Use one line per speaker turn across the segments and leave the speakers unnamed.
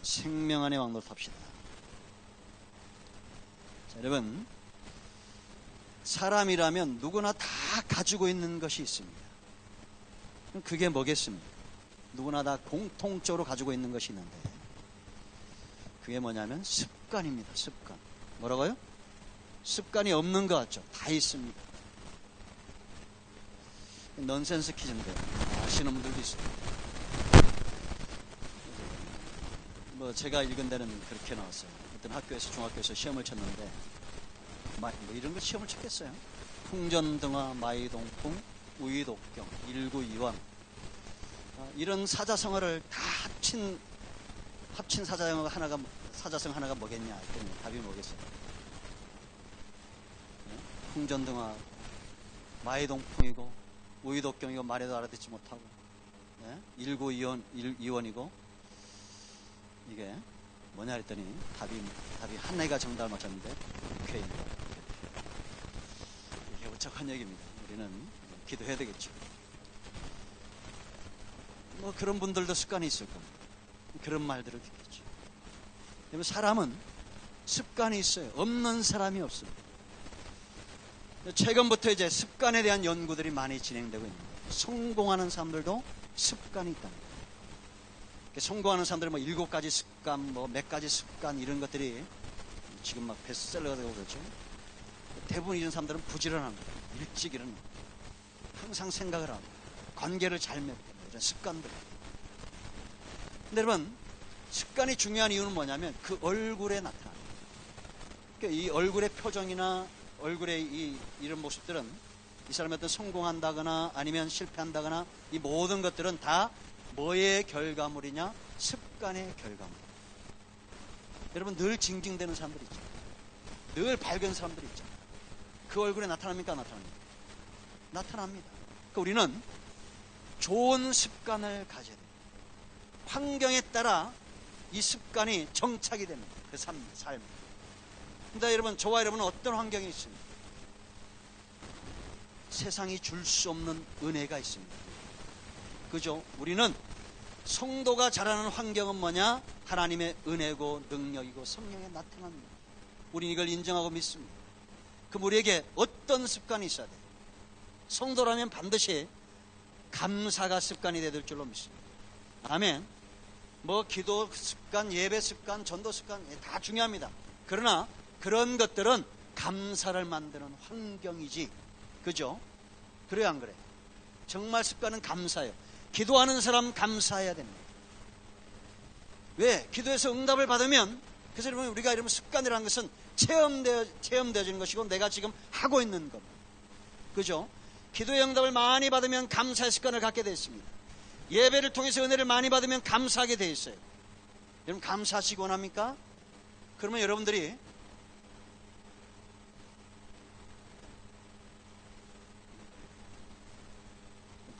생명 안에 왕노릇합시다. 자, 여러분, 사람이라면 누구나 다 가지고 있는 것이 있습니다. 그게 뭐겠습니까? 누구나 다 공통적으로 가지고 있는 것이 있는데, 그게 뭐냐면 습관입니다. 습관. 뭐라고요? 습관이 없는 것 같죠? 다 있습니다. 넌센스 퀴즈인데 아시는 분들도 있습니다. 뭐 제가 읽은 데는 그렇게 나왔어요. 어떤 학교에서, 중학교에서 시험을 쳤는데, 뭐 이런 거 시험을 쳤겠어요? 풍전등화, 마이동풍, 우이독경, 일구이원, 이런 사자성어를 다 합친 사자성 하나가 뭐겠냐 했더니 답이 뭐겠어요? 풍전등화, 마이동풍이고 우이독경이고 말해도 알아듣지 못하고, 일구이원이고, 이게 뭐냐 했더니 답이 한 해가 정답을 맞췄는데 국회입니다. 이게 우쩍한 얘기입니다. 우리는 기도해야 되겠죠. 뭐 그런 분들도 습관이 있을 겁니다. 그런 말들을 듣겠죠. 사람은 습관이 있어요. 없는 사람이 없습니다. 최근부터 이제 습관에 대한 연구들이 많이 진행되고 있는 거예요. 성공하는 사람들도 습관이 있답니다. 성공하는 사람들은 뭐 7가지 습관, 뭐 몇 가지 습관, 이런 것들이 지금 막 베스트셀러가 되고 그렇죠. 대부분 이런 사람들은 부지런한 거예요. 일찍 일어나고, 항상 생각을 하고, 관계를 잘 맺고, 이런 습관들. 근데 여러분, 습관이 중요한 이유는 뭐냐면 그 얼굴에 나타납니다. 그러니까 이 얼굴의 표정이나 얼굴의 이런 모습들은 이 사람이 어떤 성공한다거나 아니면 실패한다거나, 이 모든 것들은 다 뭐의 결과물이냐? 습관의 결과물. 여러분, 늘 징징대는 사람들이 있죠. 늘 밝은 사람들이 있죠. 그 얼굴에 나타납니까? 안 나타납니까? 나타납니다. 그러니까 우리는 좋은 습관을 가져야 됩니다. 환경에 따라 이 습관이 정착이 됩니다. 그 삶. 근데 여러분, 저와 여러분은 어떤 환경이 있습니까? 세상이 줄 수 없는 은혜가 있습니다. 그죠? 우리는 성도가 자라는 환경은 뭐냐? 하나님의 은혜고 능력이고 성령의 나타납니다. 우리는 이걸 인정하고 믿습니다. 그럼 우리에게 어떤 습관이 있어야 돼요? 성도라면 반드시 감사가 습관이 되야 될 줄로 믿습니다. 아멘. 뭐 기도 습관, 예배 습관, 전도 습관 다 중요합니다. 그러나 그런 것들은 감사를 만드는 환경이지. 그죠? 그래요, 안 그래요? 정말 습관은 감사예요. 기도하는 사람 감사해야 됩니다. 왜? 기도해서 응답을 받으면, 그래서 여러분, 우리가 이러면 습관이라는 것은 체험되어지는 것이고 내가 지금 하고 있는 겁니다. 그죠? 기도의 응답을 많이 받으면 감사의 습관을 갖게 되어 있습니다. 예배를 통해서 은혜를 많이 받으면 감사하게 되어 있어요. 여러분, 감사하시기 원합니까? 그러면 여러분들이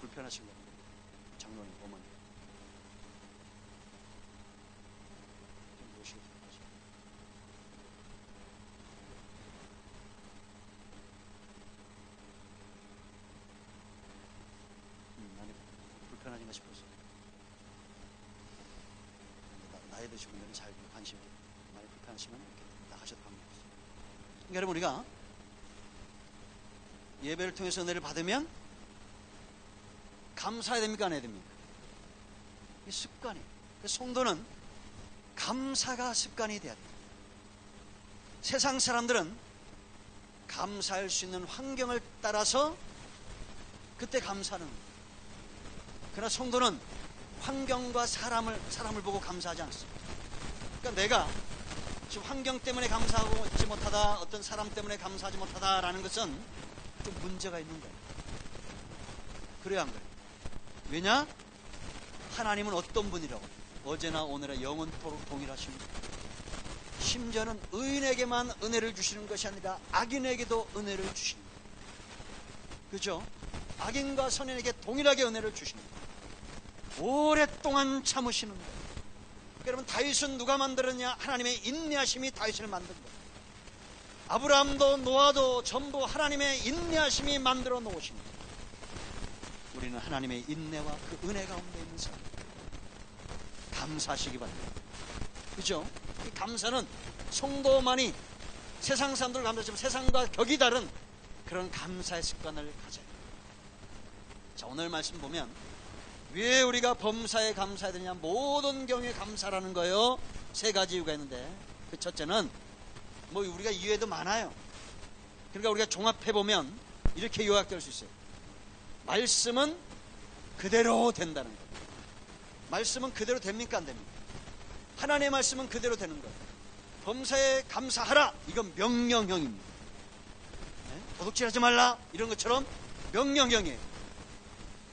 불편하신 겁니다. 장로님, 어머니 좀 모시고 들어가시죠. 많이 불편하신가 싶어서. 나이 드신 분들은 잘 관심이 많이 불편하시면 이렇게 나가셔도 관계없어요. 그러니까 여러분, 우리가 예배를 통해서 은혜를 받으면 감사해야 됩니까? 안 해야 됩니까? 이 습관이. 성도는 감사가 습관이 돼야 돼요. 세상 사람들은 감사할 수 있는 환경을 따라서 그때 감사하는 거예요. 그러나 성도는 환경과 사람을 보고 감사하지 않습니다. 그러니까 내가 지금 환경 때문에 감사하고 있지 못하다, 어떤 사람 때문에 감사하지 못하다라는 것은 좀 문제가 있는 거예요. 그래야 안 그래요? 왜냐? 하나님은 어떤 분이라고? 어제나 오늘의 영원토록 동일하십니다. 심지어는 의인에게만 은혜를 주시는 것이 아니라 악인에게도 은혜를 주십니다. 그죠? 악인과 선인에게 동일하게 은혜를 주십니다. 오랫동안 참으시는 거예요. 여러분, 다윗은 누가 만들었냐? 하나님의 인내하심이 다윗을 만든 거예요. 아브라함도 노아도 전부 하나님의 인내하심이 만들어 놓으십니다. 우리는 하나님의 인내와 그 은혜 가운데 있는 사람, 감사하시기 바랍니다. 그죠? 이 감사는 성도만이 세상 사람들 감사하지만 세상과 격이 다른 그런 감사의 습관을 가져요. 자, 오늘 말씀 보면 왜 우리가 범사에 감사해야 되냐? 모든 경우에 감사라는 거예요. 세 가지 이유가 있는데, 그 첫째는 뭐 우리가 이유에도 많아요. 그러니까 우리가 종합해보면 이렇게 요약될 수 있어요. 말씀은 그대로 된다는 거예요. 말씀은 그대로 됩니까? 안 됩니까? 하나님의 말씀은 그대로 되는 거예요. 범사에 감사하라, 이건 명령형입니다. 네? 도둑질하지 말라, 이런 것처럼 명령형이에요.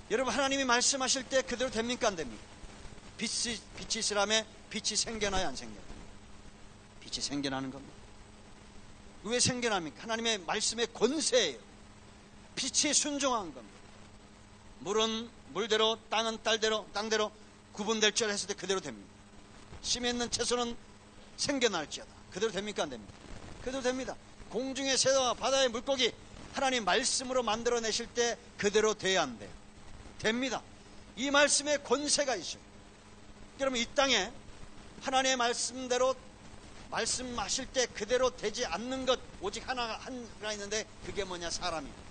여러분, 하나님이 말씀하실 때 그대로 됩니까? 안 됩니까? 빛이 있으라며 빛이 생겨나야 안 생겨나요? 빛이 생겨나는 겁니다. 왜 생겨납니까? 하나님의 말씀의 권세예요. 빛이 순종한 겁니다. 물은 물대로, 땅은 땅대로 구분될 줄 했을 때 그대로 됩니다. 심에 있는 채소는 생겨날지어다. 그대로 됩니까? 안 됩니까? 그대로 됩니다. 공중의 새와 바다의 물고기 하나님 말씀으로 만들어내실 때 그대로 돼야 안 돼요? 됩니다. 이 말씀에 권세가 있어요. 그러면 이 땅에 하나님의 말씀대로 말씀하실 때 그대로 되지 않는 것 오직 하나가 있는데, 그게 뭐냐? 사람입니다.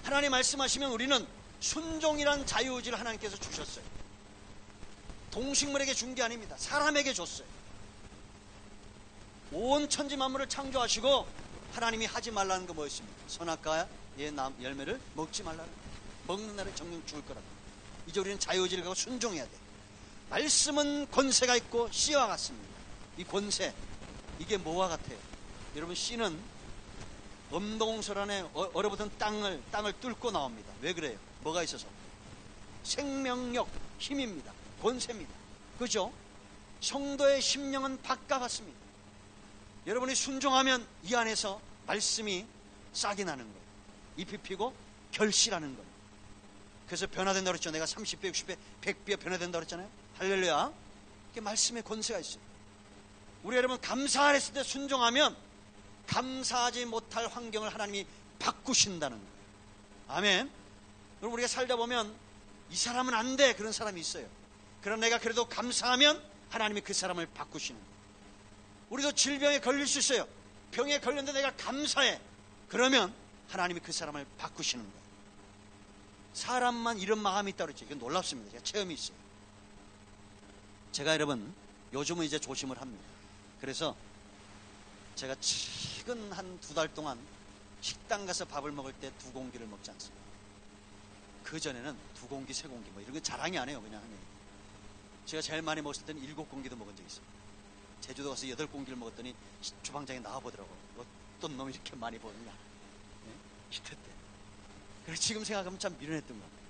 하나님 말씀하시면 우리는 순종이란 자유의지를 하나님께서 주셨어요. 동식물에게 준 게 아닙니다. 사람에게 줬어요. 온 천지 만물을 창조하시고 하나님이 하지 말라는 거 뭐였습니까? 선악과의 열매를 먹지 말라는 거예요. 먹는 날에 정령 죽을 거라고. 이제 우리는 자유의지를 갖고 순종해야 돼요. 말씀은 권세가 있고 씨와 같습니다. 이 권세, 이게 뭐와 같아요? 여러분, 씨는 엄동설 안에 얼어붙은 땅을 뚫고 나옵니다. 왜 그래요? 뭐가 있어서? 생명력, 힘입니다. 권세입니다. 그죠? 성도의 심령은 밭과 같습니다. 여러분이 순종하면 이 안에서 말씀이 싹이 나는 거예요. 잎이 피고 결실하는 거예요. 그래서 변화된다고 그랬죠. 내가 30배, 60배, 100배 변화된다고 그랬잖아요. 할렐루야. 이게 말씀의 권세가 있어요. 우리 여러분, 감사했을 때 순종하면 감사하지 못할 환경을 하나님이 바꾸신다는 거예요. 아멘. 여러분, 우리가 살다 보면 이 사람은 안 돼, 그런 사람이 있어요. 그럼 내가 그래도 감사하면 하나님이 그 사람을 바꾸시는 거예요. 우리도 질병에 걸릴 수 있어요. 병에 걸렸는데 내가 감사해. 그러면 하나님이 그 사람을 바꾸시는 거예요. 사람만 이런 마음이 있다고 그랬죠. 이건 놀랍습니다. 제가 체험이 있어요. 제가 여러분, 요즘은 이제 조심을 합니다. 그래서 제가 최근 한 2달 동안 식당 가서 밥을 먹을 때 2공기를 먹지 않습니다. 그 전에는 2공기, 3공기 뭐 이런 거 자랑이 안 해요. 그냥 하면. 제가 제일 많이 먹었을 때는 7공기도 먹은 적이 있어요. 제주도 가서 8공기를 먹었더니 주방장에 나와보더라고요. 어떤 놈이 이렇게 많이 보느냐. 네? 시태 때. 그래서 지금 생각하면 참 미련했던 것 같아요.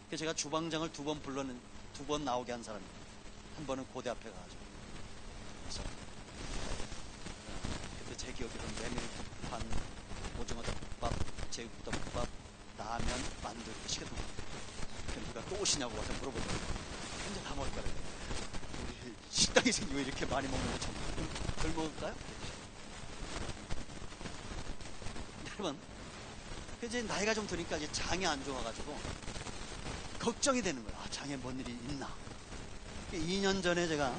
그래서 제가 주방장을 2번 불러는, 2번 나오게 한 사람입니다. 한 번은 고대 앞에 가가지고. 그래서 그때 제 기억에는 메밀국밥, 오징어덮밥, 제육덮밥, 라면, 만두 이렇게 시켰던 것 같아요. 누가 또 오시냐고 와서 물어보더라고요. 혼자 다 먹을 거라고요. 우리 식당에서 왜 이렇게 많이 먹는 거 좀 덜 먹을까요? 여러분, 이제 나이가 좀 드니까 이제 장이 안 좋아가지고 걱정이 되는 거야. 아, 장에 뭔 일이 있나? 2년 전에 제가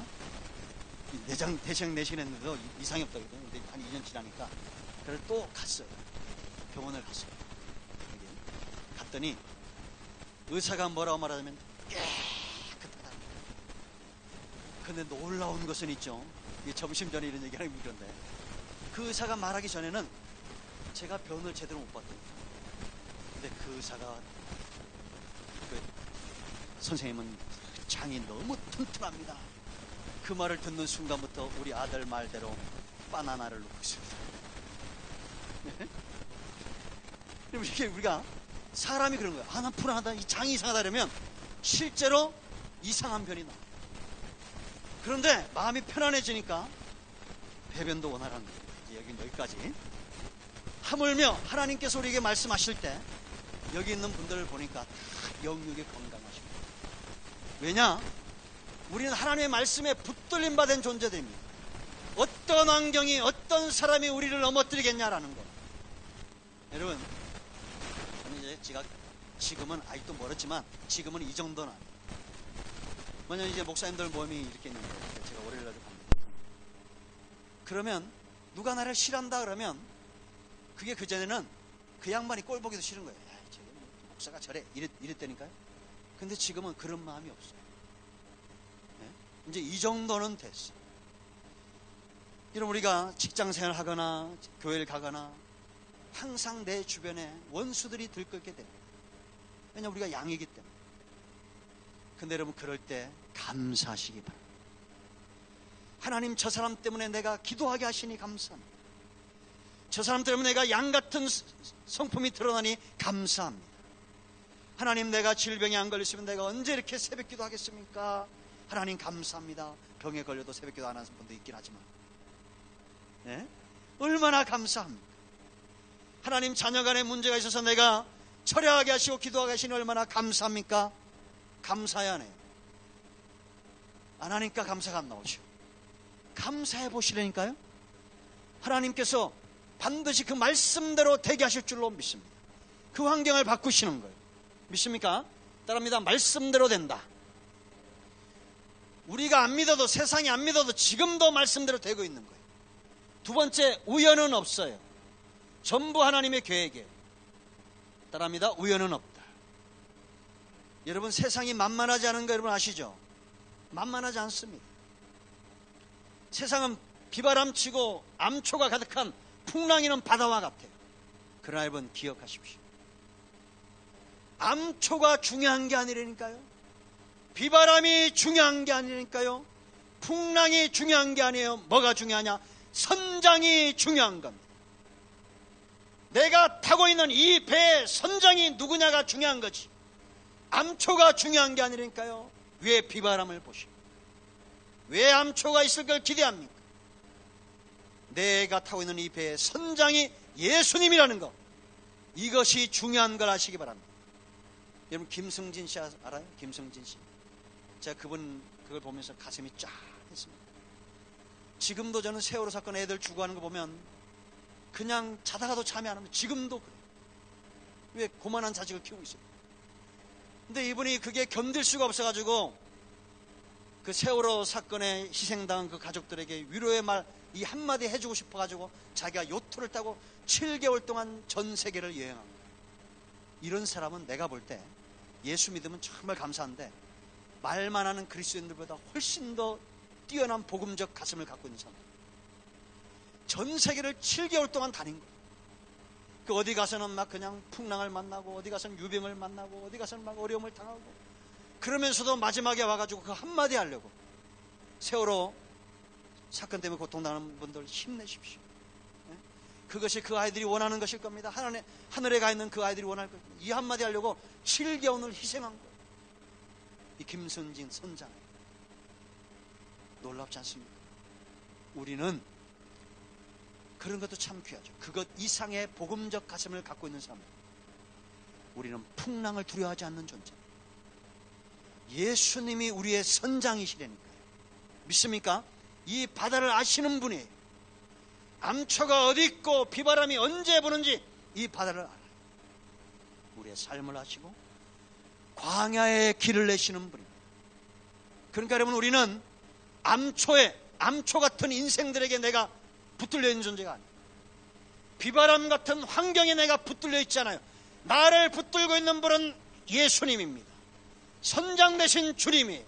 대장 내시했는데도 이상이 없다거든요. 근데 한 2년 지나니까 그래서 또 갔어요. 병원을 갔어요. 갔더니 의사가 뭐라고 말하자면 깨끗하다. 근데 놀라운 것은 있죠. 점심 전에 이런 얘기하는 그런데 그 의사가 말하기 전에는 제가 병을 제대로 못 봤거든요. 근데 그 의사가, 그 선생님은 장이 너무 튼튼합니다. 그 말을 듣는 순간부터 우리 아들 말대로 바나나를 놓고 있습니다. 그럼 이게 우리가 사람이 그런 거야. 아, 난 불안하다, 이 장이 이상하다 그러면 실제로 이상한 변이 나. 그런데 마음이 편안해지니까 배변도 원활한 거예요. 이제 여기까지. 하물며 하나님께서 우리에게 말씀하실 때 여기 있는 분들을 보니까 다 영육이 건강하십니다. 왜냐? 우리는 하나님의 말씀에 붙들림 받은 존재들입니다. 어떤 환경이, 어떤 사람이 우리를 넘어뜨리겠냐라는 거. 여러분, 저는 이제 지금은 아직도 멀었지만 지금은 이 정도는 아니에요. 뭐냐면 이제 목사님들 모임이 이렇게 있는데 제가 월요일 날도 갑니다. 그러면 누가 나를 싫어한다 그러면 그게 그전에는 그 양반이 꼴 보기도 싫은 거예요. 야, 쟤 목사가 저래 이랬다니까요. 근데 지금은 그런 마음이 없어요. 네? 이제 이 정도는 됐어. 여러분, 우리가 직장생활 하거나 교회를 가거나 항상 내 주변에 원수들이 들끓게 됩니다. 왜냐하면 우리가 양이기 때문에. 근데 여러분, 그럴 때 감사하시기 바랍니다. 하나님, 저 사람 때문에 내가 기도하게 하시니 감사합니다. 저 사람 때문에 내가 양 같은 성품이 드러나니 감사합니다. 하나님, 내가 질병에 안 걸렸으면 내가 언제 이렇게 새벽 기도하겠습니까? 하나님 감사합니다. 병에 걸려도 새벽 기도 안 하는 분도 있긴 하지만, 네? 얼마나 감사합니까? 하나님, 자녀간에 문제가 있어서 내가 철회하게 하시고 기도하게 하시니 얼마나 감사합니까? 감사해야 하네요. 안 하니까 감사가 안 나오죠. 감사해 보시라니까요. 하나님께서 반드시 그 말씀대로 되게 하실 줄로 믿습니다. 그 환경을 바꾸시는 거예요. 믿습니까? 따릅니다. 말씀대로 된다. 우리가 안 믿어도, 세상이 안 믿어도 지금도 말씀대로 되고 있는 거예요. 두 번째, 우연은 없어요. 전부 하나님의 계획이에요. 따릅니다. 우연은 없다. 여러분, 세상이 만만하지 않은 거 여러분 아시죠? 만만하지 않습니다. 세상은 비바람치고 암초가 가득한 풍랑이는 바다와 같아요. 그러나 여러분, 기억하십시오. 암초가 중요한 게 아니라니까요. 비바람이 중요한 게 아니라니까요. 풍랑이 중요한 게 아니에요. 뭐가 중요하냐? 선장이 중요한 겁니다. 내가 타고 있는 이 배의 선장이 누구냐가 중요한 거지. 암초가 중요한 게 아니라니까요. 왜 비바람을 보시오? 왜 암초가 있을 걸 기대합니까? 내가 타고 있는 이 배의 선장이 예수님이라는 것, 이것이 중요한 걸 아시기 바랍니다. 여러분, 김승진 씨 알아요? 김승진 씨. 제가 그걸 보면서 가슴이 쫙 했습니다. 지금도 저는 세월호 사건 애들 죽어가는 거 보면 그냥 자다가도 잠이 안 옵니다. 지금도 그래요. 왜? 고만한 자식을 키우고 있어요. 근데 이분이 그게 견딜 수가 없어가지고 그 세월호 사건에 희생당한 그 가족들에게 위로의 말 이 한마디 해주고 싶어가지고 자기가 요트를 타고 7개월 동안 전 세계를 여행한 거예요. 이런 사람은 내가 볼 때 예수 믿으면 정말 감사한데 말만 하는 그리스도인들보다 훨씬 더 뛰어난 복음적 가슴을 갖고 있는 사람. 전 세계를 7개월 동안 다닌 거예요. 그 어디 가서는 막 그냥 풍랑을 만나고, 어디 가서는 유병을 만나고, 어디 가서는 막 어려움을 당하고, 그러면서도 마지막에 와가지고 그 한마디 하려고. 세월호 사건 때문에 고통당하는 분들 힘내십시오. 네? 그것이 그 아이들이 원하는 것일 겁니다. 하늘에 가 있는 그 아이들이 원할 겁니다. 이 한마디 하려고 7개월을 희생한 거예요. 이 김선진 선장. 놀랍지 않습니까? 우리는 그런 것도 참 귀하죠. 그것 이상의 복음적 가슴을 갖고 있는 사람. 우리는 풍랑을 두려워하지 않는 존재. 예수님이 우리의 선장이시라니까요. 믿습니까? 이 바다를 아시는 분이에요. 암초가 어디 있고 비바람이 언제 부는지 이 바다를 알아요. 우리의 삶을 아시고 광야의 길을 내시는 분입니다. 그러니까 여러분, 우리는 암초 같은 인생들에게 내가 붙들려 있는 존재가 아니에요. 비바람 같은 환경에 내가 붙들려 있잖아요. 나를 붙들고 있는 분은 예수님입니다. 선장 되신 주님이,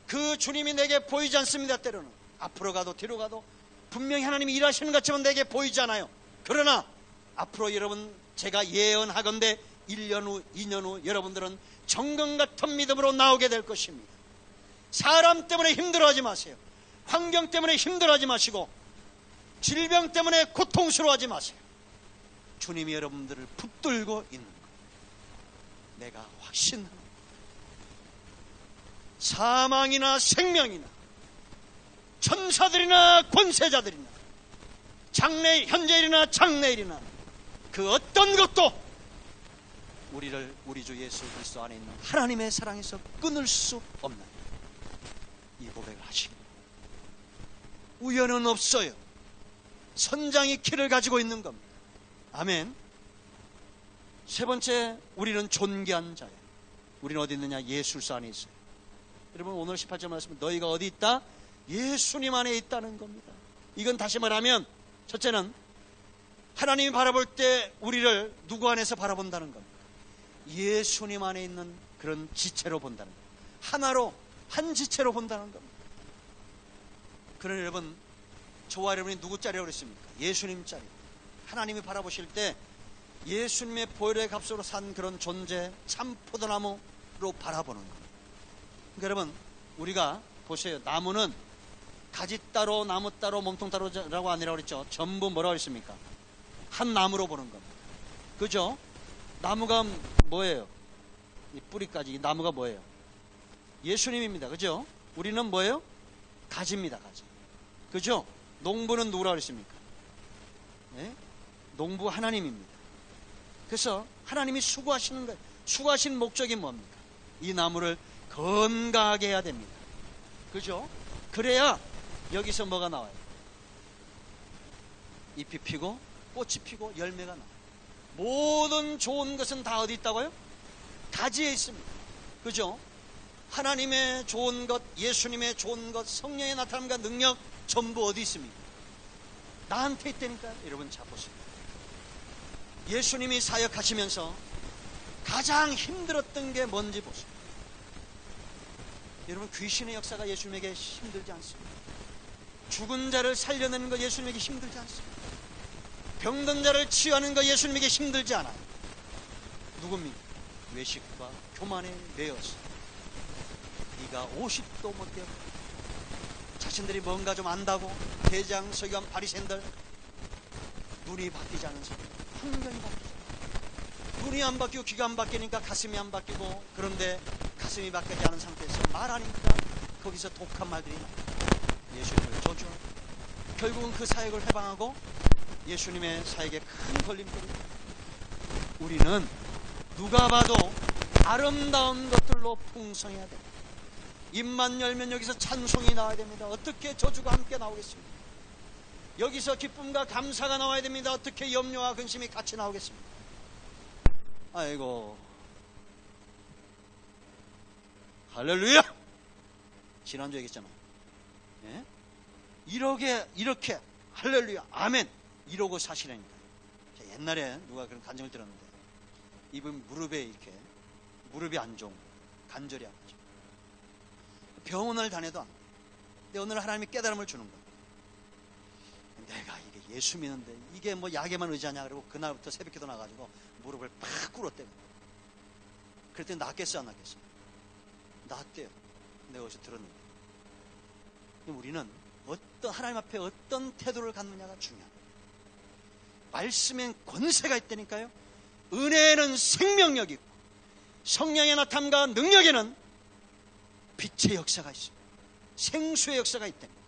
그 주님이 내게 보이지 않습니다. 때로는 앞으로 가도 뒤로 가도 분명히 하나님이 일하시는 것처럼 내게 보이잖아요. 그러나 앞으로 여러분, 제가 예언하건대 1년 후 2년 후 여러분들은 정금 같은 믿음으로 나오게 될 것입니다. 사람 때문에 힘들어하지 마세요. 환경 때문에 힘들어하지 마시고 질병 때문에 고통스러워하지 마세요. 주님이 여러분들을 붙들고 있는 거예요. 내가 확신합니다. 사망이나 생명이나 천사들이나 권세자들이나 현재일이나 장래일이나 그 어떤 것도 우리를 우리 주 예수 그리스도 안에 있는 하나님의 사랑에서 끊을 수 없는 이 고백을 하십니다. 우연은 없어요. 선장이 길을 가지고 있는 겁니다. 아멘. 세 번째, 우리는 존귀한 자예요. 우리는 어디 있느냐? 예술사 안에 있어요. 여러분 오늘 18절 말씀은 너희가 어디 있다? 예수님 안에 있다는 겁니다. 이건 다시 말하면 첫째는 하나님이 바라볼 때 우리를 누구 안에서 바라본다는 겁니다. 예수님 안에 있는 그런 지체로 본다는 겁니다. 하나로 한 지체로 본다는 겁니다. 그러나 여러분, 저와 여러분이 누구 자리라고 그랬습니까? 예수님 자리. 하나님이 바라보실 때 예수님의 보혈의 값으로 산 그런 존재, 참 포도나무로 바라보는 겁니다. 그러니까 여러분, 우리가 보세요. 나무는 가지 따로 나무 따로 몸통 따로라고 아니라고 그랬죠. 전부 뭐라고 했습니까? 한 나무로 보는 겁니다. 그죠? 나무가 뭐예요? 이 뿌리까지 이 나무가 뭐예요? 예수님입니다. 그죠? 우리는 뭐예요? 가지입니다. 가지. 그죠? 농부는 누구라고 그랬습니까? 네? 농부 하나님입니다. 그래서 하나님이 수고하시는 거예요. 수고하신 목적이 뭡니까? 이 나무를 건강하게 해야 됩니다. 그죠? 그래야 여기서 뭐가 나와요? 잎이 피고 꽃이 피고 열매가 나와요. 모든 좋은 것은 다 어디 있다고요? 가지에 있습니다. 그죠? 하나님의 좋은 것, 예수님의 좋은 것, 성령의 나타남과 능력 전부 어디 있습니까? 나한테 있다니까요. 여러분 자 보세요. 예수님이 사역하시면서 가장 힘들었던 게 뭔지 보세요. 여러분 귀신의 역사가 예수님에게 힘들지 않습니다. 죽은 자를 살려내는 거 예수님에게 힘들지 않습니다. 병든 자를 치유하는 거 예수님에게 힘들지 않아요. 누굽니까? 외식과 교만에 매여서 네가 50도 못 되고 자신들이 뭔가 좀 안다고 대장, 서기관, 바리새인들 눈이 바뀌지 않은 사람, 환경이 바뀌죠. 눈이 안 바뀌고 귀가 안 바뀌니까 가슴이 안 바뀌고, 그런데 가슴이 바뀌지 않은 상태에서 말하니까 거기서 독한 말들이 나와요. 예수님을 저주하고 결국은 그 사역을 해방하고 예수님의 사역에 큰 걸림돌이. 우리는 누가 봐도 아름다운 것들로 풍성해야 됩니다. 입만 열면 여기서 찬송이 나와야 됩니다. 어떻게 저주가 함께 나오겠습니까? 여기서 기쁨과 감사가 나와야 됩니다. 어떻게 염려와 근심이 같이 나오겠습니까? 아이고, 할렐루야! 지난주에 얘기했잖아요. 예? 이렇게 할렐루야 아멘 이러고 사시라니까. 옛날에 누가 그런 간증을 들었는데 이분 무릎에 이렇게 무릎이 안 좋은 거예요. 관절이 아프죠. 병원을 다녀도 안 돼요. 근데 오늘 하나님이 깨달음을 주는 거예요. 내가 이게 예수 믿는데 이게 뭐 약에만 의지하냐. 그리고 그날부터 새벽기도 나가지고 무릎을 팍 꿇었대요. 그랬더니 낫겠어 안 낫겠어? 낫대요. 내가 어디서 들었는데. 우리는 하나님 앞에 어떤 태도를 갖느냐가 중요합니다. 말씀엔 권세가 있다니까요. 은혜에는 생명력이 있고 성령의 나타남과 능력에는 빛의 역사가 있습니다. 생수의 역사가 있다니까.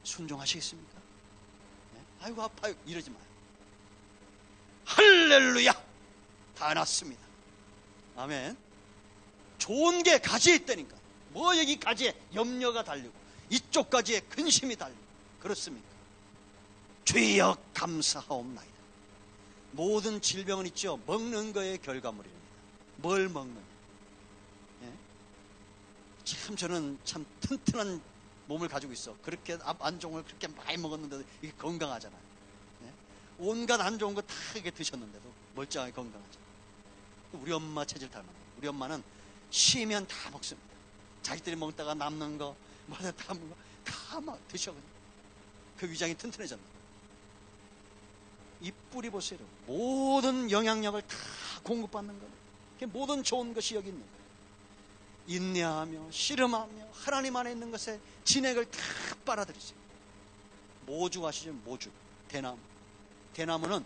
순종하시겠습니까? 네? 아이고 아파요 이러지 마요. 할렐루야 다 났습니다. 아멘. 좋은 게 가지에 있다니까. 뭐 여기 가지에 염려가 달리고 이쪽 가지에 근심이 달리고 그렇습니까? 주여 감사하옵나이다. 모든 질병은 있죠. 먹는 거의 결과물입니다. 뭘 먹느냐. 예? 참 저는 참 튼튼한 몸을 가지고 있어. 그렇게 안 좋은 걸 그렇게 많이 먹었는데도 이게 건강하잖아요. 예? 온갖 안 좋은 거 다 이렇게 드셨는데도 멀쩡하게 건강하잖아요. 우리 엄마 체질 닮았네. 우리 엄마는 쉬면 다 먹습니다. 자기들이 먹다가 남는 거 뭐다 다 먹는 거 다 막 드셔. 그 위장이 튼튼해졌나. 이 뿌리 보세요. 모든 영향력을 다 공급받는 거예요. 모든 좋은 것이 여기 있는 거예요. 인내하며 씨름하며 하나님 안에 있는 것에 진액을 다 빨아들이세요. 모주 아시죠? 모주. 대나무. 대나무는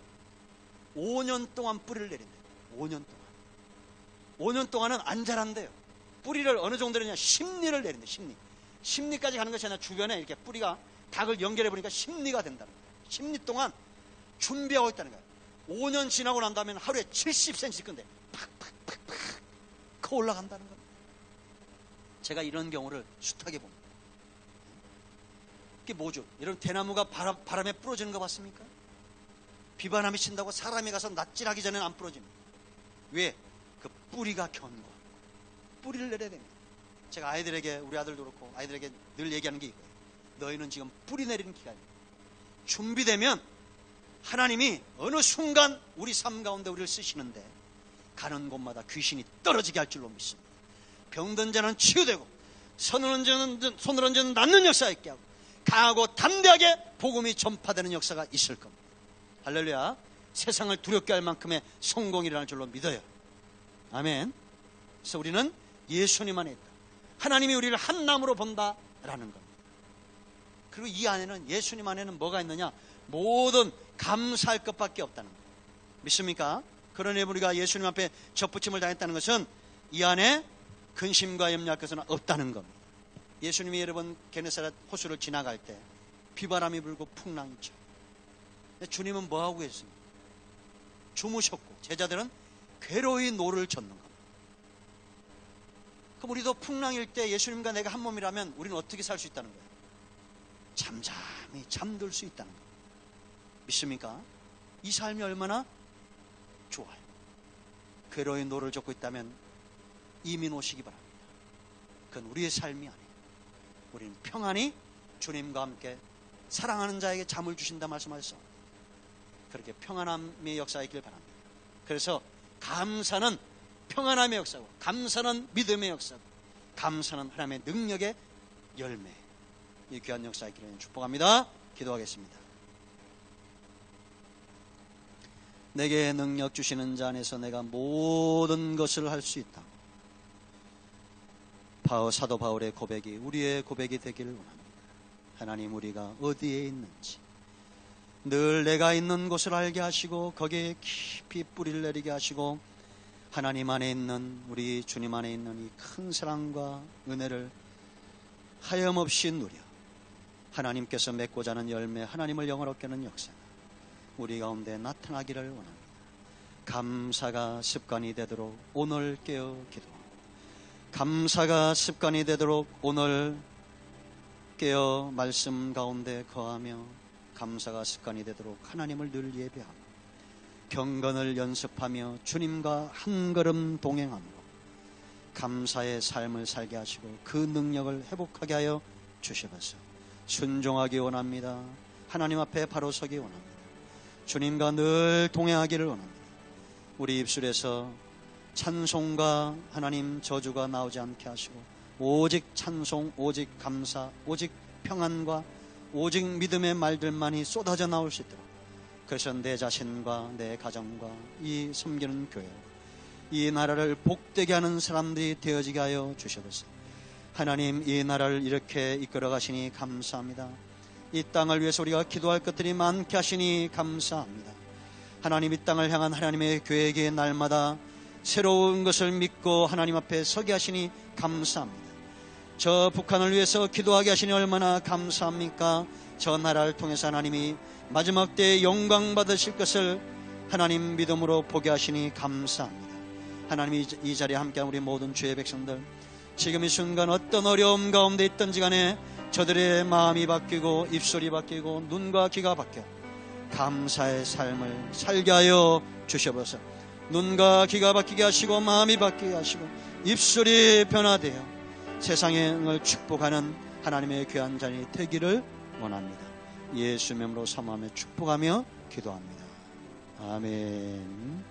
5년 동안 뿌리를 내린대요. 5년 동안. 5년 동안은 안 자란대요. 뿌리를 어느 정도 내리냐? 10리를 내린대요. 10리. 10리까지 가는 것이 아니라 주변에 이렇게 뿌리가 닭을 연결해 보니까 10리가 된다는 거예요. 10리 동안 준비하고 있다는 거예요. 5년 지나고 난 다음에 하루에 70cm 건데 팍팍팍팍 커 올라간다는 겁니다. 제가 이런 경우를 숱하게 봅니다. 이게 뭐죠? 여러분 대나무가 바람에 부러지는 거 봤습니까? 비바람이 친다고 사람이 가서 낫질하기 전에는 안 부러집니다. 왜? 그 뿌리가 견고하고 뿌리를 내려야 됩니다. 제가 아이들에게, 우리 아들도 그렇고 아이들에게 늘 얘기하는 게 이거예요. 너희는 지금 뿌리 내리는 기간이에요. 준비되면 하나님이 어느 순간 우리 삶 가운데 우리를 쓰시는데 가는 곳마다 귀신이 떨어지게 할 줄로 믿습니다. 병든 자는 치유되고 손을 얹는 낫는 역사가 있게 하고 강하고 담대하게 복음이 전파되는 역사가 있을 겁니다. 할렐루야. 세상을 두렵게 할 만큼의 성공이 일어날 줄로 믿어요. 아멘. 그래서 우리는 예수님 안에 있다. 하나님이 우리를 한 나무로 본다라는 겁니다. 그리고 이 안에는, 예수님 안에는 뭐가 있느냐? 모든 감사할 것밖에 없다는 거예요. 믿습니까? 그러니 우리가 예수님 앞에 접붙임을 당했다는 것은 이 안에 근심과 염려할 것은 없다는 겁니다. 예수님이 여러분 게네사렛 호수를 지나갈 때 비바람이 불고 풍랑이 쳐. 주님은 뭐하고 계십니까? 주무셨고 제자들은 괴로이 노를 젓는 겁니다. 그럼 우리도 풍랑일 때 예수님과 내가 한 몸이라면 우리는 어떻게 살 수 있다는 거예요? 잠잠히 잠들 수 있다는 겁니다. 믿습니까? 이 삶이 얼마나 좋아요. 괴로이 노를 젓고 있다면 이민 오시기 바랍니다. 그건 우리의 삶이 아니에요. 우리는 평안히 주님과 함께 사랑하는 자에게 잠을 주신다 말씀하셨어. 그렇게 평안함의 역사가 있길 바랍니다. 그래서 감사는 평안함의 역사고, 감사는 믿음의 역사고, 감사는 하나님의 능력의 열매. 이 귀한 역사가 있기를 축복합니다. 기도하겠습니다. 내게 능력 주시는 자 안에서 내가 모든 것을 할 수 있다. 사도 바울의 고백이 우리의 고백이 되기를 원합니다. 하나님, 우리가 어디에 있는지 늘 내가 있는 곳을 알게 하시고 거기에 깊이 뿌리를 내리게 하시고 하나님 안에 있는, 우리 주님 안에 있는 이 큰 사랑과 은혜를 하염없이 누려 하나님께서 맺고자 하는 열매, 하나님을 영화롭게 하는 역사가 우리 가운데 나타나기를 원합니다. 감사가 습관이 되도록 오늘 깨어 기도합니다. 감사가 습관이 되도록 오늘 깨어 말씀 가운데 거하며 감사가 습관이 되도록 하나님을 늘 예배하고 경건을 연습하며 주님과 한 걸음 동행함으로 감사의 삶을 살게 하시고 그 능력을 회복하게 하여 주시옵소서. 순종하기 원합니다. 하나님 앞에 바로 서기 원합니다. 주님과 늘 동행하기를 원합니다. 우리 입술에서 찬송과 하나님 저주가 나오지 않게 하시고 오직 찬송, 오직 감사, 오직 평안과 오직 믿음의 말들만이 쏟아져 나올 수 있도록, 그래서 내 자신과 내 가정과 이 섬기는 교회, 이 나라를 복되게 하는 사람들이 되어지게 하여 주시옵소서. 하나님, 이 나라를 이렇게 이끌어 가시니 감사합니다. 이 땅을 위해서 우리가 기도할 것들이 많게 하시니 감사합니다. 하나님, 이 땅을 향한 하나님의 계획이 날마다 새로운 것을 믿고 하나님 앞에 서게 하시니 감사합니다. 저 북한을 위해서 기도하게 하시니 얼마나 감사합니까? 저 나라를 통해서 하나님이 마지막 때에 영광 받으실 것을 하나님 믿음으로 보게 하시니 감사합니다. 하나님, 이 자리에 함께한 우리 모든 주의 백성들, 지금 이 순간 어떤 어려움 가운데 있든지 간에 저들의 마음이 바뀌고 입술이 바뀌고 눈과 귀가 바뀌어 감사의 삶을 살게 하여 주셔서 눈과 귀가 바뀌게 하시고 마음이 바뀌게 하시고 입술이 변화되어 세상을 축복하는 하나님의 귀한 자녀이 되기를 원합니다. 예수 이름으로 사모하며 축복하며 기도합니다. 아멘.